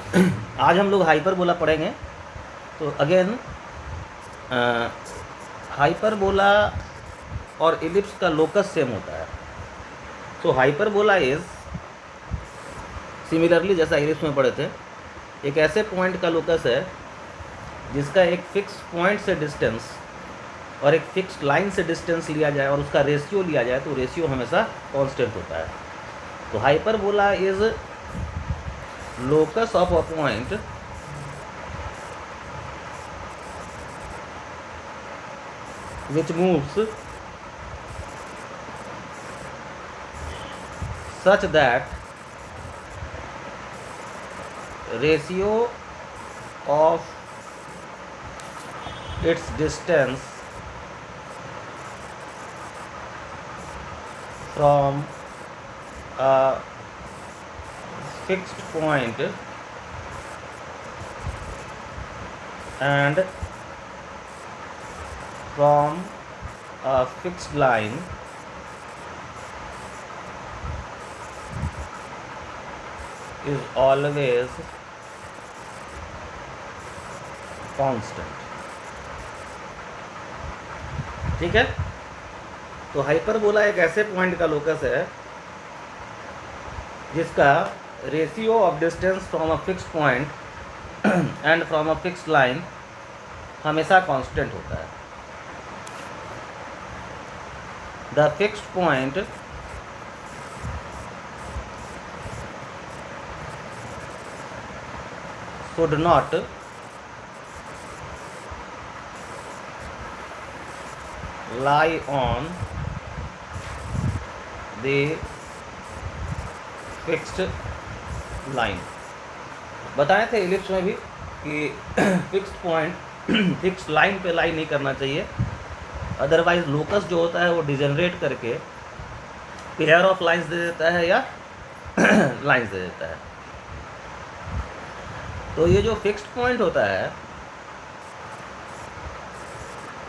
आज हम लोग हाइपरबोला पढ़ेंगे। तो अगेन हाइपरबोला और इलिप्स का लोकस सेम होता है। सो हाइपरबोला इज सिमिलरली, जैसा इलिप्स में पढ़े थे, एक ऐसे पॉइंट का लोकस है जिसका एक फिक्स पॉइंट से डिस्टेंस और एक फिक्स्ड लाइन से डिस्टेंस लिया जाए और उसका रेशियो लिया जाए तो रेशियो हमेशा कांस्टेंट होता है। तो hyperbola is locus of a point which moves such that ratio of its distance from a fixed point and from a fixed line is always constant। ठीक है। तो हाइपरबोला एक ऐसे पॉइंट का लोकस है जिसका ratio of distance from a fixed point and from a fixed line हमेशा constant होता है। The fixed point should not lie on the fixed line। बताए थे इलिप्स में भी कि फिक्स्ड पॉइंट फिक्स्ड लाइन पे लाई नहीं करना चाहिए, अदरवाइज लोकस जो होता है वो डिजनरेट करके पेयर ऑफ लाइंस दे देता है या लाइंस दे देता है। तो ये जो फिक्स्ड पॉइंट होता है,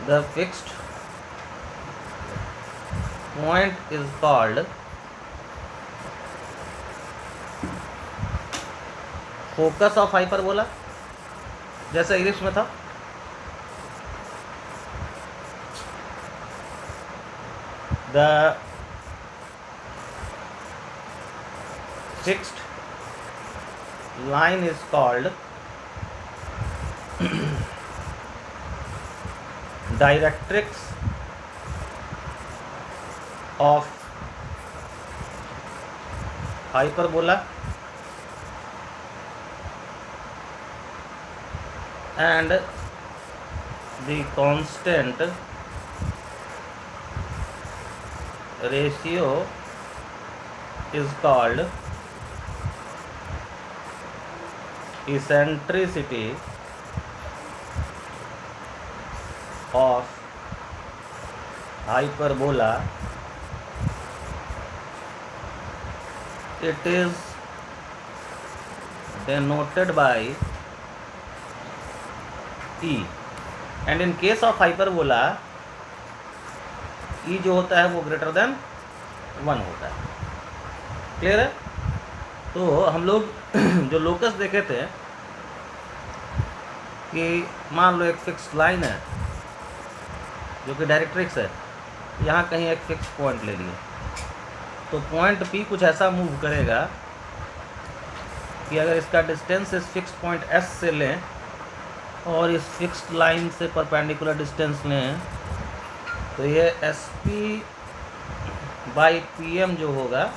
the fixed point is called focus of hyperbola, जैसा इलिप्स में था। The fixed line is called directrix of hyperbola and the constant ratio is called eccentricity of hyperbola। It is denoted by E and in case of hyperbola E जो होता है वो greater than 1 होता है। Clear है। तो हम लोग जो लोकस देखे थे कि मान लो एक फिक्स लाइन है जो कि डायरेक्ट्रिक्स है, यहाँ कहीं एक फिक्स पॉइंट ले लिए, तो पॉइंट P कुछ ऐसा मूव करेगा कि अगर इसका डिस्टेंस इस फिक्स पॉइंट S से लें और इस फिक्स्ड लाइन से परपेंडिकुलर डिस्टेंस लें तो ये SP/PM जो होगा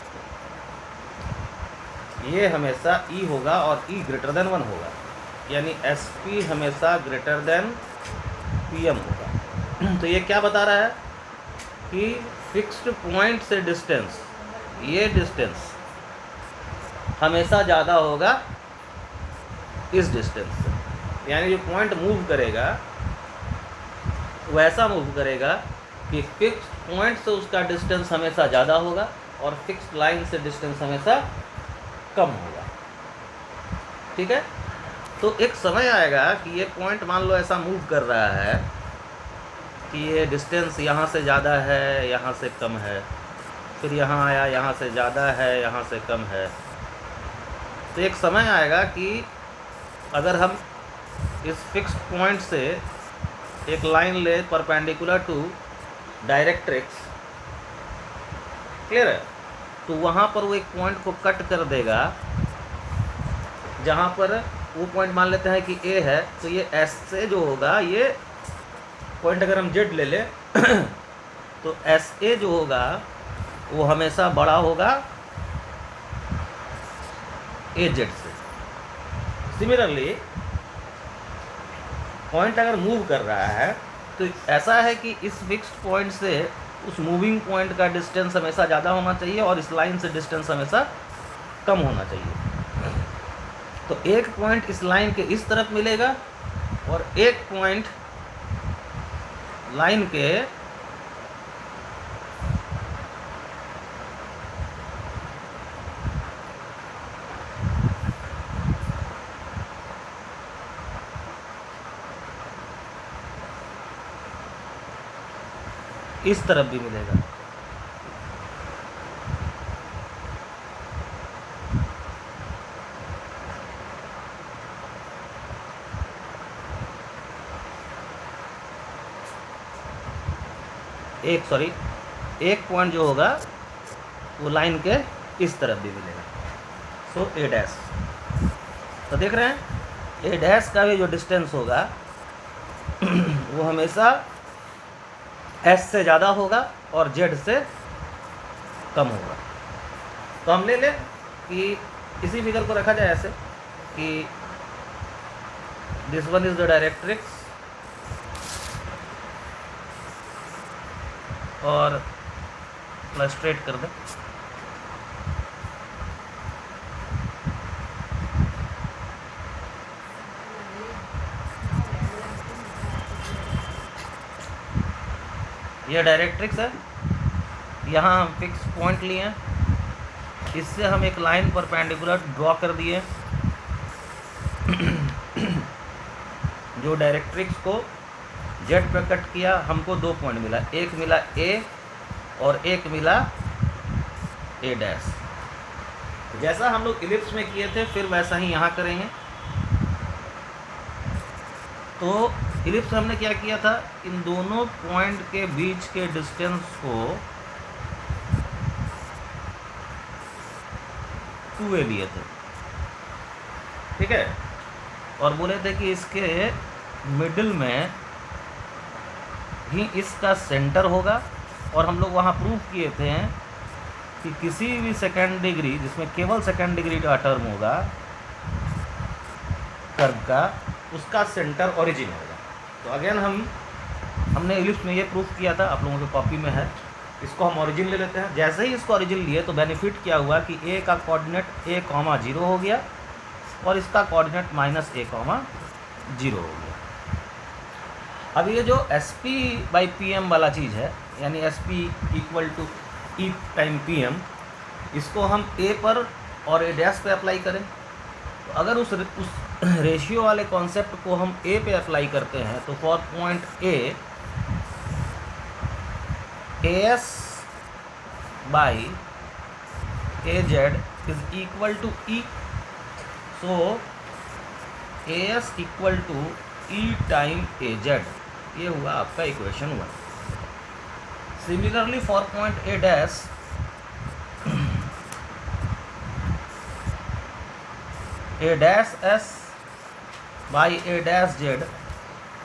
ये हमेशा E होगा और E ग्रेटर देन 1 होगा, यानी SP हमेशा ग्रेटर देन PM होगा। तो ये क्या बता रहा है कि फिक्स्ड पॉइंट से डिस्टेंस, ये डिस्टेंस हमेशा ज़्यादा होगा इस डिस्टेंस से, यानी जो पॉइंट मूव करेगा वैसा मूव करेगा कि फिक्स्ड पॉइंट से उसका डिस्टेंस हमेशा ज़्यादा होगा और फिक्स्ड लाइन से डिस्टेंस हमेशा कम होगा। ठीक है। तो एक समय आएगा कि ये पॉइंट मान लो ऐसा मूव कर रहा है कि ये डिस्टेंस यहाँ से ज़्यादा है, यहाँ से कम है, फिर यहाँ आया, यहाँ से ज़्यादा है, यहाँ से कम है। तो एक समय आएगा कि अगर हम इस फिक्स्ड पॉइंट से एक लाइन ले परपेंडिकुलर टू डायरेक्ट्रिक्स, क्लियर है, तो वहाँ पर वो एक पॉइंट को कट कर देगा, जहाँ पर वो पॉइंट मान लेते हैं कि ए है, तो ये एस से जो होगा, ये पॉइंट अगर हम जेड ले लें तो एस ए जो होगा वो हमेशा बड़ा होगा ए जेड से। सिमिलरली पॉइंट अगर मूव कर रहा है तो ऐसा है कि इस फिक्स्ड पॉइंट से उस मूविंग पॉइंट का डिस्टेंस हमेशा ज़्यादा होना चाहिए और इस लाइन से डिस्टेंस हमेशा कम होना चाहिए। तो एक पॉइंट इस लाइन के इस तरफ मिलेगा और एक पॉइंट लाइन के इस तरफ भी मिलेगा। एक पॉइंट जो होगा वो लाइन के इस तरफ भी मिलेगा। सो ए डैश, तो देख रहे हैं ए डैश का भी जो डिस्टेंस होगा वो हमेशा एस से ज़्यादा होगा और जेड से कम होगा। तो हम ले लें कि इसी फिगर को रखा जाए ऐसे कि this one is the directrix और स्ट्रेट कर दें। यह डायरेक्ट्रिक्स है, यहाँ हम फिक्स पॉइंट लिए हैं, इससे हम एक लाइन परपेंडिकुलर ड्रॉ कर दिए जो डायरेक्ट्रिक्स को जेड पे कट किया। हमको दो पॉइंट मिला, एक मिला ए और एक मिला ए डैश। जैसा हम लोग इलिप्स में किए थे फिर वैसा ही यहाँ करेंगे। तो इलिप्स हमने क्या किया था, इन दोनों पॉइंट के बीच के डिस्टेंस को 2a लिए थे, ठीक है, और बोले थे कि इसके मिडिल में ही इसका सेंटर होगा। और हम लोग वहाँ प्रूफ किए थे कि किसी भी सेकेंड डिग्री जिसमें केवल सेकेंड डिग्री का टर्म होगा कर्व का, उसका सेंटर ओरिजिन होगा। तो अगेन हमने इलिप्स में ये प्रूफ किया था, आप लोगों के कॉपी में है। इसको हम ओरिजिन ले लेते हैं। जैसे ही इसको ओरिजिन लिए तो बेनिफिट क्या हुआ कि ए का कोऑर्डिनेट a,0 हो गया और इसका कोऑर्डिनेट -a,0 हो गया। अब ये जो SP/PM वाला चीज़ है, यानी SP = E टाइम PM, इसको हम A पर और A डैश पे अप्लाई करें। तो अगर उस रेशियो वाले कॉन्सेप्ट को हम A पे अप्लाई करते हैं तो for point A, AS/AZ = E। So AS = E time AZ, ये हुआ आपका equation 1। Similarly for point A dash, A dash S/A dash Z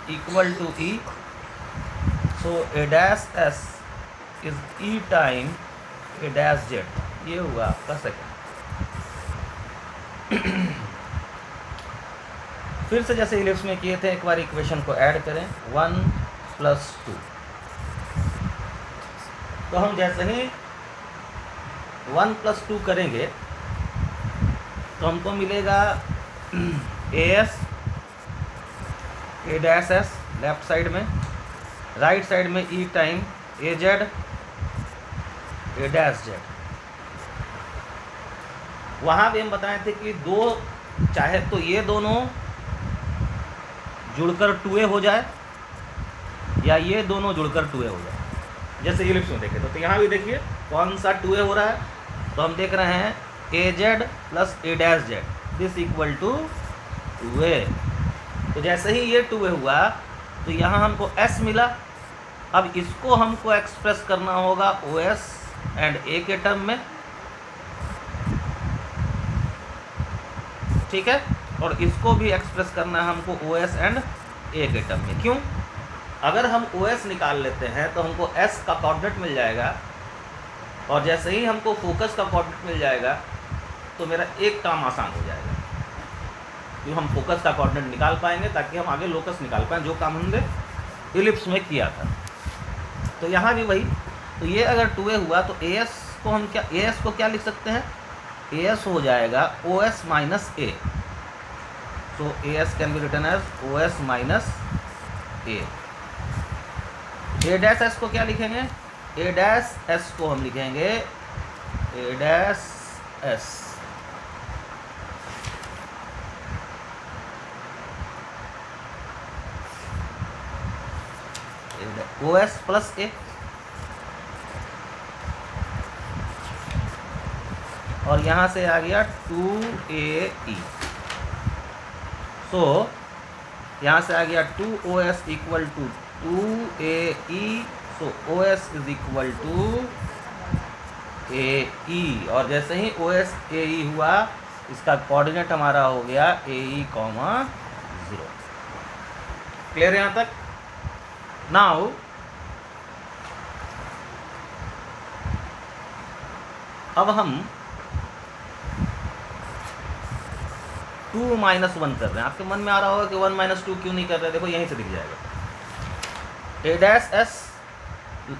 = E। So A dash S is E time A dash Z, ये हुआ आपका second. फिर से जैसे ellipse में किए थे, एक बार इक्वेशन को ऐड करें, 1 + 2। तो हम जैसे ही 1 + 2 करेंगे तो हमको मिलेगा AS A dash S left side में, राइट साइड में E time AZ A dash Z। वहाँ भी हम बताए थे कि दो, चाहे तो ये दोनों जुड़कर 2a हो जाए या ये दोनों जुड़कर 2a हो जाए, जैसे इलिप्स में देखें। तो यहाँ भी देखिए कौन सा 2a हो रहा है, तो हम देख रहे हैं AZ + A dash Z, this = 2a। तो जैसे ही ये 2a हुआ तो यहाँ हमको s मिला। अब इसको हमको एक्सप्रेस करना होगा OS एंड a के टर्म में, ठीक है, और इसको भी एक्सप्रेस करना है हमको OS एंड a के टर्म में। क्यों? अगर हम OS निकाल लेते हैं तो हमको s का कोऑर्डिनेट मिल जाएगा, और जैसे ही हमको फोकस का कोऑर्डिनेट मिल जाएगा तो मेरा एक काम आसान हो जाएगा, क्योंकि हम फोकस का कोऑर्डिनेट निकाल पाएंगे ताकि हम आगे लोकस निकाल पाएँ, जो काम हमने इलिप्स में किया था। तो यहाँ भी वही, तो ये अगर 2a हुआ तो AS को हम क्या, AS को क्या लिख सकते हैं? AS हो जाएगा OS minus a। So AS can be written as OS minus a। a dash s को क्या लिखेंगे? a डैश s को हम लिखेंगे a dash s। OS plus a, और यहाँ से आ गया 2AE। सो यहाँ से आ गया 2OS equal to 2AE। So OS is equal to AE, और जैसे ही OS AE हुआ इसका कोऑर्डिनेट हमारा हो गया AE, 0। क्लियर यहाँ तक? नाउ अब हम 2 माइनस 1 कर रहे हैं। आपके मन में आ रहा होगा कि 1 माइनस 2 क्यों नहीं कर रहे? देखो यहीं से दिख जाएगा। a डैश s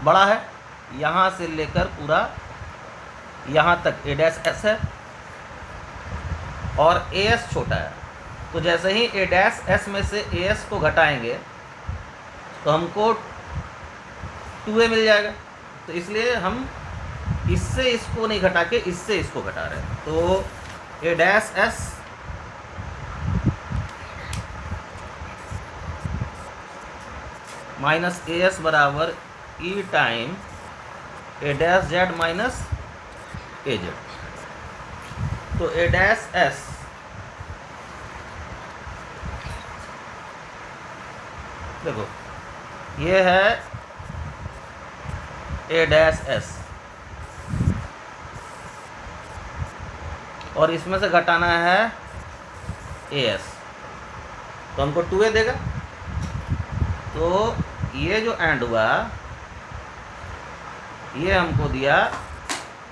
बड़ा है, यहाँ से लेकर पूरा यहाँ तक a डैश s है, और as छोटा है। तो जैसे ही a डैश s में से as को घटाएंगे तो हमको 2a मिल जाएगा। तो इसलिए हम इससे इसको नहीं घटा के इससे इसको घटा रहे हैं। तो a dash s minus as बराबर e time a dash z minus az। तो a डैश s देखो ये है a डैश s, और इसमें से घटाना है as, तो हमको 2a देगा। तो ये जो एंड हुआ ये हमको दिया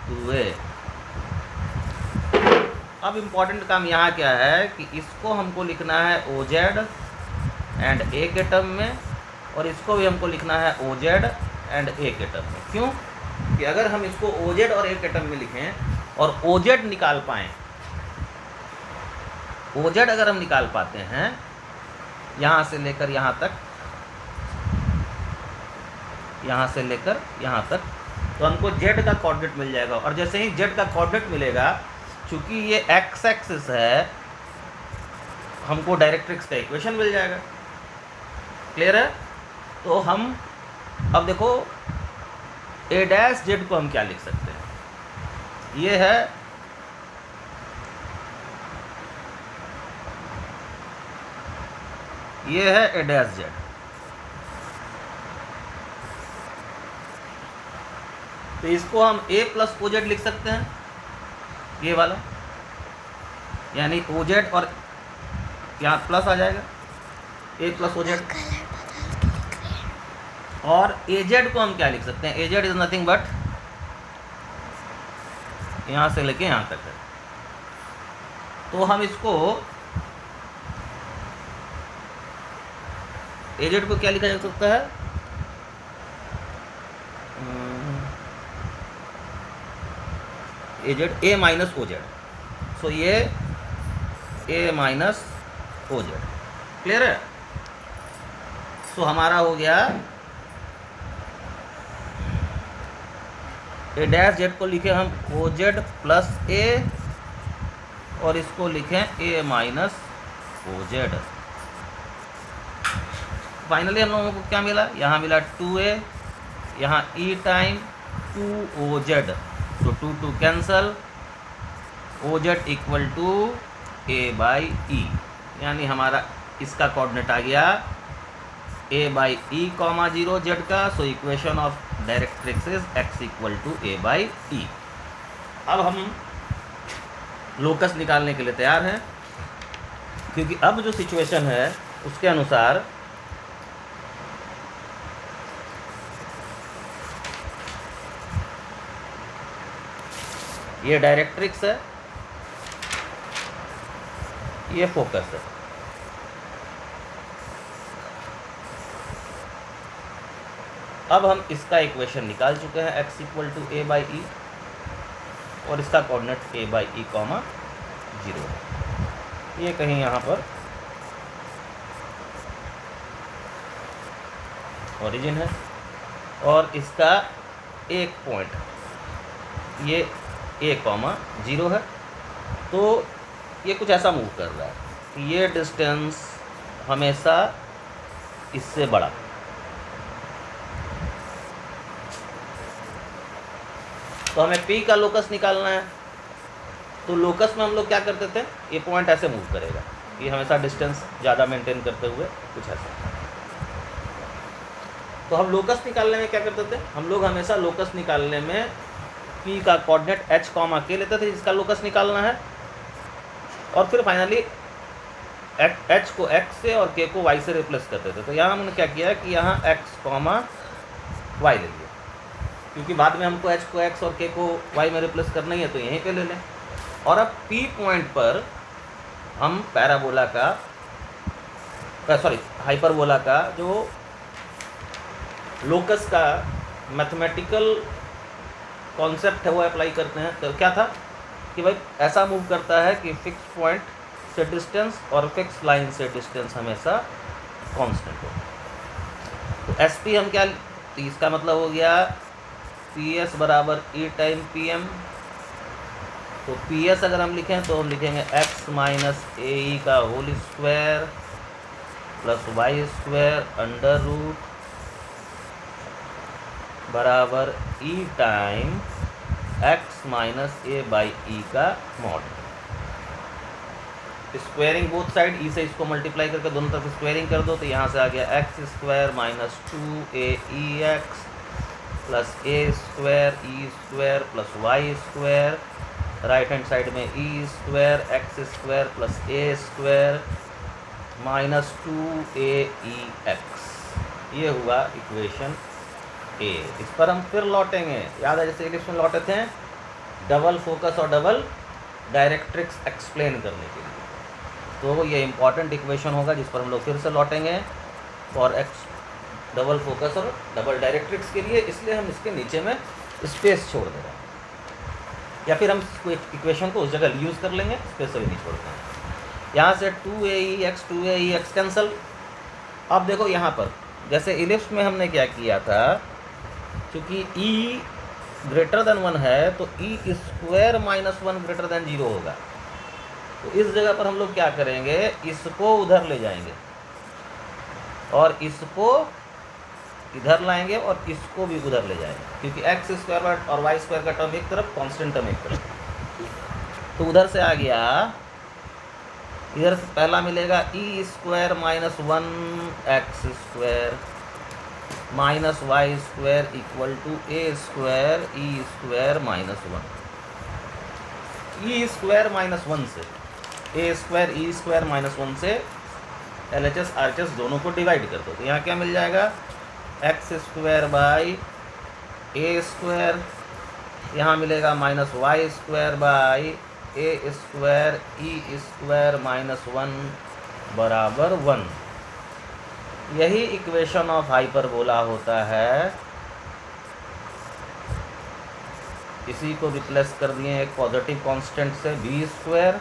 2a। अब इम्पॉर्टेंट काम यहाँ क्या है कि इसको हमको लिखना है OZ एंड a के टर्म में, और इसको भी हमको लिखना है OZ एंड a के टर्म में। क्यों? कि अगर हम इसको OZ और a के टर्म में लिखें और OZ निकाल पाएँ, OZ अगर हम निकाल पाते हैं यहाँ से लेकर यहाँ तक, यहाँ से लेकर यहाँ तक, तो हमको z का कोऑर्डिनेट मिल जाएगा। और जैसे ही z का कोऑर्डिनेट मिलेगा, चूँकि ये x एक्सिस है, हमको डायरेक्ट्रिक्स का इक्वेशन मिल जाएगा। क्लियर है? तो हम अब देखो a डैश z को हम क्या लिख सकते हैं? ये है a डैश z। तो इसको हम a प्लस OZ लिख सकते हैं, ये वाला, यानी OZ और यहाँ प्लस आ जाएगा a प्लस OZ। और AZ को हम क्या लिख सकते हैं? AZ इज नथिंग बट यहाँ से लेके यहाँ तक है। तो हम इसको AZ को क्या लिखा जा सकता है? AZ a minus OZ। सो ये a माइनस OZ। क्लियर है? सो हमारा हो गया a डैश z को लिखे हम OZ प्लस a, और इसको लिखें a माइनस OZ। फाइनली हम लोगों को क्या मिला? यहाँ मिला 2a, यहाँ e टाइम 2OZ, तो 2 cancel, OZ equal to a by e। यानी हमारा इसका कोऑर्डिनेट आ गया a/e, 0 z का। So equation of directrix is x equal to a/e। अब हम लोकस निकालने के लिए तैयार हैं, क्योंकि अब जो सिचुएशन है उसके अनुसार ये डायरेक्ट्रिक्स है, ये फोकस है। अब हम इसका इक्वेशन निकाल चुके हैं x इक्वल टू a/e, और इसका कोऑर्डिनेट a/e, 0 है। ये कहीं यहाँ पर ओरिजिन है, और इसका एक पॉइंट ये a, 0 है। तो ये कुछ ऐसा मूव कर रहा है कि ये डिस्टेंस हमेशा इससे बड़ा। तो हमें P का लोकस निकालना है। तो लोकस में हम लोग क्या करते थे, ये पॉइंट ऐसे मूव करेगा, ये हमेशा डिस्टेंस ज़्यादा मेंटेन करते हुए कुछ ऐसा। तो हम लोकस निकालने में क्या करते थे, हम लोग हमेशा लोकस निकालने में P का कोऑर्डिनेट h, k लेते थे, जिसका लोकस निकालना है, और फिर फाइनली h को x से और k को y से रिप्लेस करते थे। तो यहाँ हमने क्या किया कि यहाँ x, y ले लिया, क्योंकि बाद में हमको h को x और k को y में रिप्लेस करना ही है, तो यहीं पे ले लें। और अब P पॉइंट पर हम पैराबोला का हाइपरबोला का जो लोकस का मैथमेटिकल कॉन्सेप्ट है वो अप्लाई करते हैं। तो क्या था कि भाई ऐसा मूव करता है कि फिक्स पॉइंट से डिस्टेंस और फिक्स लाइन से डिस्टेंस हमेशा कांस्टेंट हो। तो SP हम क्या, तो इसका मतलब हो गया PS बराबर E टाइम PM। तो PS अगर हम लिखें तो हम लिखेंगे x माइनस AE का whole square plus y square under root बराबर E time x minus a/e का mod. Squaring both side, e से इसको मल्टीप्लाई करके दोनों तरफ स्क्वायरिंग कर दो, तो यहाँ से आ गया x square minus 2aex plus a square e square plus y square, right hand side में e square x square plus a square minus 2aex। ये हुआ इक्वेशन A। इस पर हम फिर लौटेंगे, याद है जैसे इलिप्स में लौटे थे डबल फोकस और डबल डायरेक्ट्रिक्स एक्सप्लेन करने के लिए। तो ये इंपॉर्टेंट इक्वेशन होगा जिस पर हम लोग फिर से लौटेंगे फॉर एक्स डबल फोकस और डबल डायरेक्ट्रिक्स के लिए, इसलिए हम इसके नीचे में स्पेस छोड़ दे रहे हैं, या फिर हम इसको इक्वेशन को उस जगह यूज़ कर लेंगे, स्पेस भी नहीं छोड़ते हैं। यहाँ से 2aex कैंसल। अब देखो यहाँ पर जैसे इलिप्स में हमने क्या किया था, क्योंकि e ग्रेटर देन 1 है तो e square minus 1 greater than 0 होगा। तो इस जगह पर हम लोग क्या करेंगे, इसको उधर ले जाएंगे और इसको इधर लाएंगे और इसको भी उधर ले जाएंगे, क्योंकि एक्स स्क्वायर और वाई स्क्वायर का टर्म एक तरफ, कांस्टेंट टर्म एक तरफ। तो उधर से आ गया, इधर से पहला मिलेगा E square minus 1x square minus Y square equal to A square E square minus 1। E square minus 1 से A square E square minus 1 से LHS RHS दोनों को डिवाइड कर दो, तो यहाँ क्या मिल जाएगा, x square by a square, यहाँ मिलेगा minus Y square by a square E square minus 1 बराबर 1। यही इक्वेशन ऑफ हाइपरबोला होता है। इसी को रिप्लेस कर दिए एक पॉजिटिव कांस्टेंट से b square.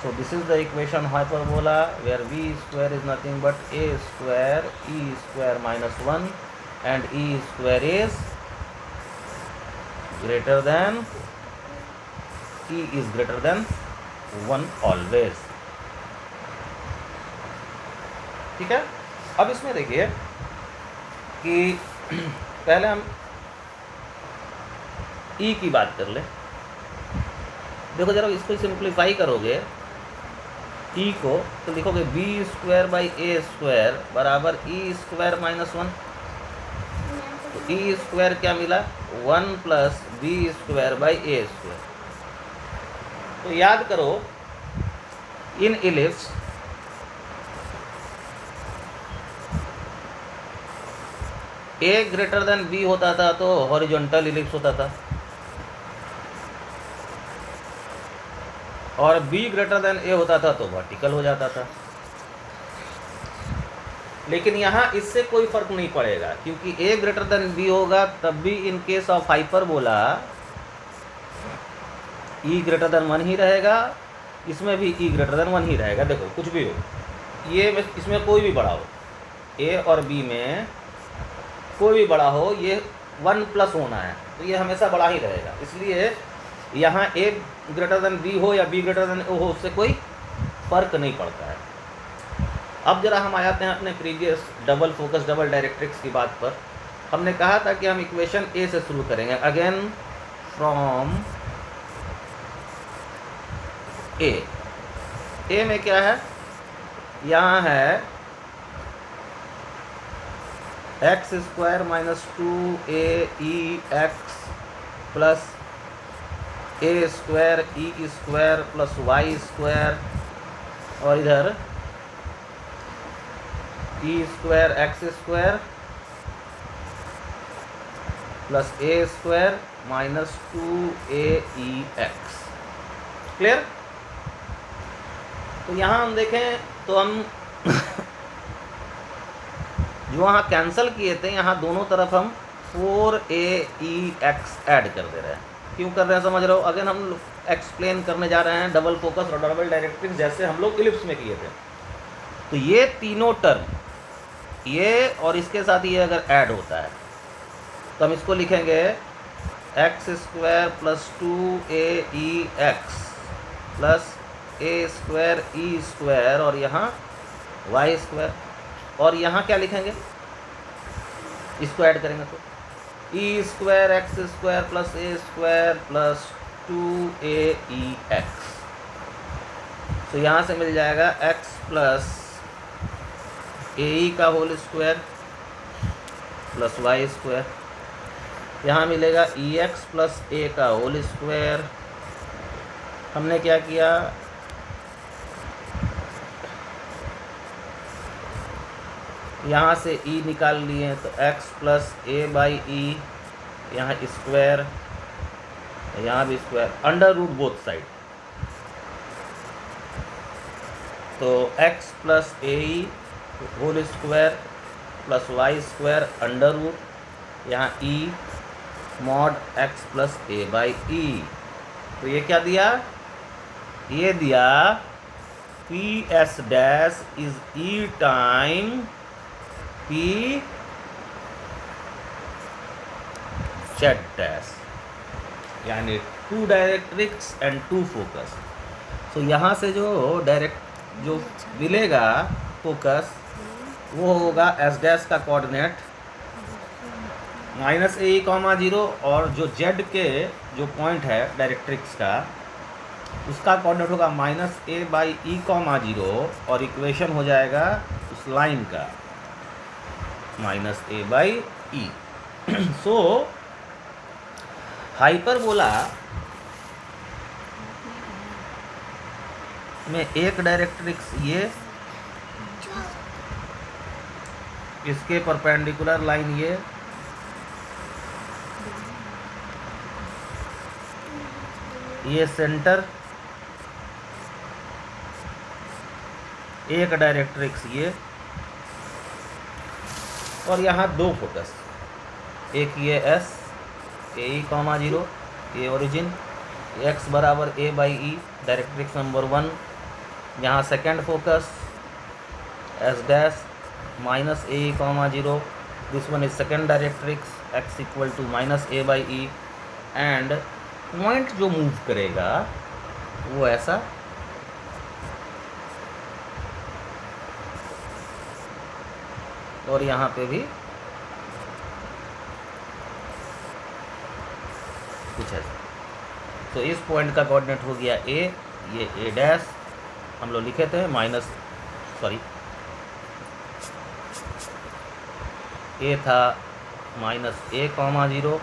So this is the equation hyperbola where b square is nothing but a square e square minus 1 and e square is greater than e is greater than 1 always। ठीक है। अब इसमें देखिए कि पहले हम e की बात कर ले। देखो जरा इसको सिंप्लीफाई करोगे ई को, तो लिखोगे b square by a square बराबर ई स्क्वायर माइनस 1। तो ई स्क्वायर क्या मिला, 1 plus b square by a square. तो याद करो in ellipse a greater than b होता था तो हॉरिजॉन्टल इलिप्स होता था, और बी ग्रेटर देन ए होता था तो वर्टिकल हो जाता था। लेकिन यहाँ इससे कोई फर्क नहीं पड़ेगा, क्योंकि ए ग्रेटर देन बी होगा तब भी in case of hyperbola E greater than 1 ही रहेगा, इसमें भी ई ग्रेटर देन 1 ही रहेगा। देखो कुछ भी हो, ये इसमें कोई भी बड़ा हो, ए और बी में कोई भी बड़ा हो, ये 1 प्लस होना है, तो ये हमेशा बड़ा ही रहेगा। इसलिए यहाँ ए ग्रेटर देन बी हो या बी ग्रेटर देन ओ हो, उससे कोई फर्क नहीं पड़ता है। अब जरा हम आ जाते हैं अपने previous double focus double directrix की बात पर। हमने कहा था कि हम इक्वेशन ए से शुरू करेंगे, अगेन फ्रॉम ए में क्या है, यहाँ है X square minus 2ax plus A square E square plus Y square, और इधर E square X square plus A square minus 2aex। Clear? तो यहाँ हम देखें तो हम जो वहाँ कैंसिल किए थे, यहाँ दोनों तरफ हम 4aex ऐड कर दे रहे हैं। क्यों कर रहे हैं समझ रहे हो? अगेन हम लोग एक्सप्लेन करने जा रहे हैं डबल फोकस और डबल डायरेक्ट्रिक्स जैसे हम लोग इलिप्स में किए थे। तो ये तीनों टर्म, ये और इसके साथ ये अगर ऐड होता है तो हम इसको लिखेंगे X square plus 2aex plus A square E square, और यहाँ वाई स्क्वायर, और यहाँ क्या लिखेंगे, इसको ऐड करेंगे तो ई square X square plus A square plus 2aex। तो यहाँ से मिल जाएगा x प्लस ए का whole square plus Y square, यहाँ मिलेगा ex प्लस ए का होल स्क्वायर। हमने क्या किया, यहाँ से e निकाल लिए तो x plus A by E, यहाँ स्क्वायर, यहाँ भी square, under root both side. तो x plus A whole square plus Y square under root, यहाँ e mod x plus A by E. तो ये क्या दिया, ये दिया P S dash is E time P Z dash, यानी 2 directrix and 2 focus. तो यहाँ से जो जो मिलेगा फोकस वो होगा S डैश का कोऑर्डिनेट माइनस ए कॉमा 0, और जो Z के जो पॉइंट है डायरेक्ट्रिक्स का उसका कोऑर्डिनेट होगा minus a by E comma 0, और इक्वेशन हो जाएगा उस लाइन का minus a by E. So hyperbola में एक डायरेक्ट्रिक्स ये, इसके परपेंडिकुलर लाइन ये सेंटर, एक डायरेक्ट्रिक्स ये, और यहाँ 2 फोकस, एक ये S ए ई कॉमा 0 ये ओरिजिन, x बराबर a by e directrix number 1, यहाँ second focus S dash minus a e comma 0, this one is second directrix x equal to minus a by e, and point जो move करेगा वो ऐसा और यहाँ पे भी कुछ ऐसा। तो इस पॉइंट का कोऑर्डिनेट हो गया ए, ये ए डैश, हम लोग लिखे थे ए था -a,0,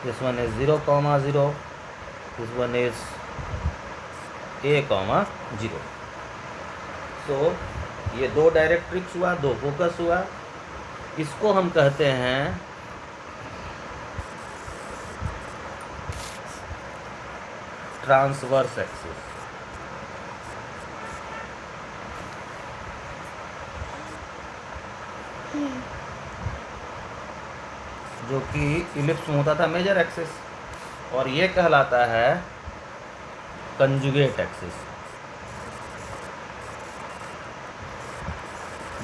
this one is 0,0, this one is a,0. सो ये दो डायरेक्ट्रिक्स हुआ, दो फोकस हुआ. इसको हम कहते हैं ट्रांसवर्स एक्सिस. जो कि इलिप्स में होता था मेजर एक्सिस, और ये कहलाता है कंजुगेट एक्सिस,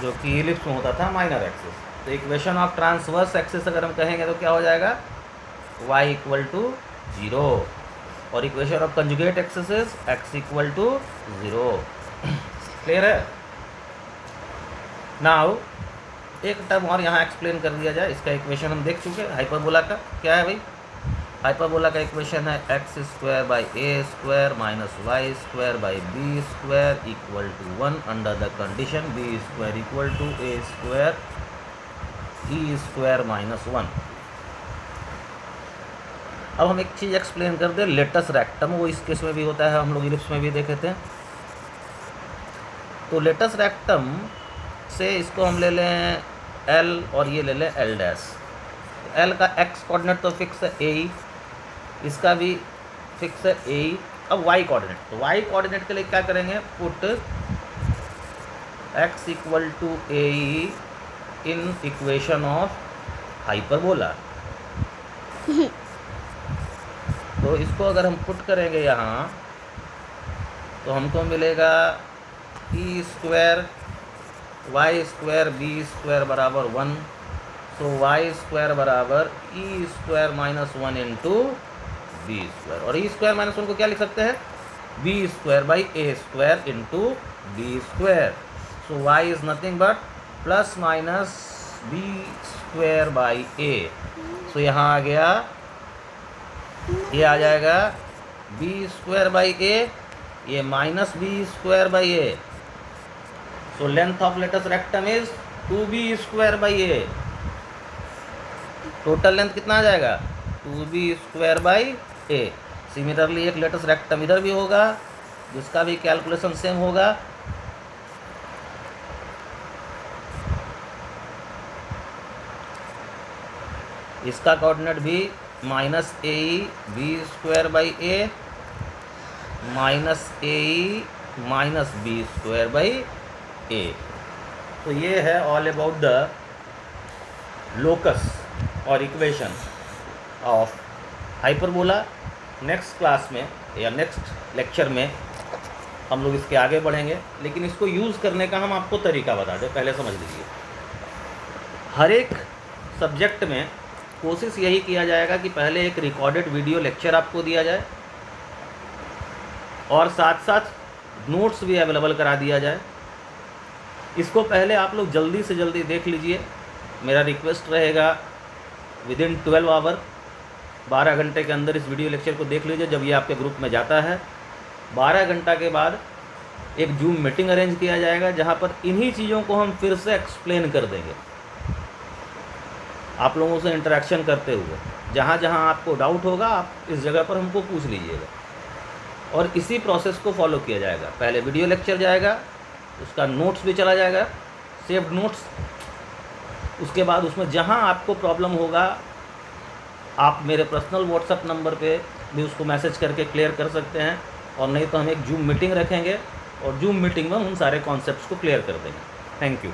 जो कि इलिप्स में होता था माइनर एक्सिस. तो इक्वेशन ऑफ ट्रांसवर्स एक्सिस अगर हम कहेंगे तो क्या हो जाएगा, y = 0, और equation of conjugate axis is x = 0. Clear है. नाउ एक टर्म और यहाँ एक्सप्लेन कर दिया जाए. इसका इक्वेशन हम देख चुके हैं. हाइपरबोला का क्या है भाई, हाइपरबोला का इक्वेशन है x² / a² - y² / b² = 1 under the condition b² = a² e² - 1. अब हम एक चीज़ एक्सप्लेन कर दें, लेटस रेक्टम. वो इस केस में भी होता है, हम लोग इलिप्स में भी देखे थे. तो लेटस रेक्टम से इसको हम ले लें L और ये ले लें L'. L का x कोऑर्डिनेट तो फिक्स है a, इसका भी फिक्स है a. अब y कोऑर्डिनेट, तो y कोऑर्डिनेट के लिए क्या करेंगे, put x = a in equation of hyperbola. तो इसको अगर हम पुट करेंगे यहाँ तो हमको मिलेगा e² y² b² बराबर 1. तो y² बराबर e² - 1 इंटू b², और e² - 1 को क्या लिख सकते हैं, b² / a² into b². So y is nothing but ± b² / a. सो यहाँ आ गया, ये आ जाएगा b² / a, ये -b² / a. So length of latus rectum is 2b² / a. Total length कितना आ जाएगा, 2b² / a. सिमिलरली एक लेटस रेक्टम इधर भी होगा, जिसका भी कैलकुलेशन सेम होगा. इसका कोऑर्डिनेट भी -ae b² / a -ae -b² / a. तो ये है ऑल अबाउट द लोकस और equation of hyperbola. Next class में या नेक्स्ट लेक्चर में हम लोग इसके आगे बढ़ेंगे, लेकिन इसको यूज़ करने का हम आपको तरीका बता दें, पहले समझ लीजिए. हर एक सब्जेक्ट में कोशिश यही किया जाएगा कि पहले एक रिकॉर्डेड वीडियो लेक्चर आपको दिया जाए, और साथ साथ नोट्स भी अवेलेबल करा दिया जाए. इसको पहले आप लोग जल्दी से जल्दी देख लीजिए. मेरा रिक्वेस्ट रहेगा विदिन 12 आवर, 12 घंटे के अंदर इस वीडियो लेक्चर को देख लीजिए. जब ये आपके ग्रुप में जाता है, 12 घंटा के बाद एक जूम मीटिंग अरेंज किया जाएगा, जहाँ पर इन्हीं चीज़ों को हम फिर से एक्सप्लेन कर देंगे, आप लोगों से इंटरेक्शन करते हुए. जहाँ जहाँ आपको डाउट होगा, आप इस जगह पर हमको पूछ लीजिएगा, और इसी प्रोसेस को फॉलो किया जाएगा. पहले वीडियो लेक्चर जाएगा, उसका नोट्स भी चला जाएगा, सेव्ड नोट्स. उसके बाद उसमें जहाँ आपको प्रॉब्लम होगा, आप मेरे पर्सनल व्हाट्सएप नंबर पे भी उसको मैसेज करके क्लियर कर सकते हैं, और नहीं तो हम एक जूम मीटिंग रखेंगे और जूम मीटिंग में उन सारे कॉन्सेप्ट्स को क्लियर कर देंगे. Thank you.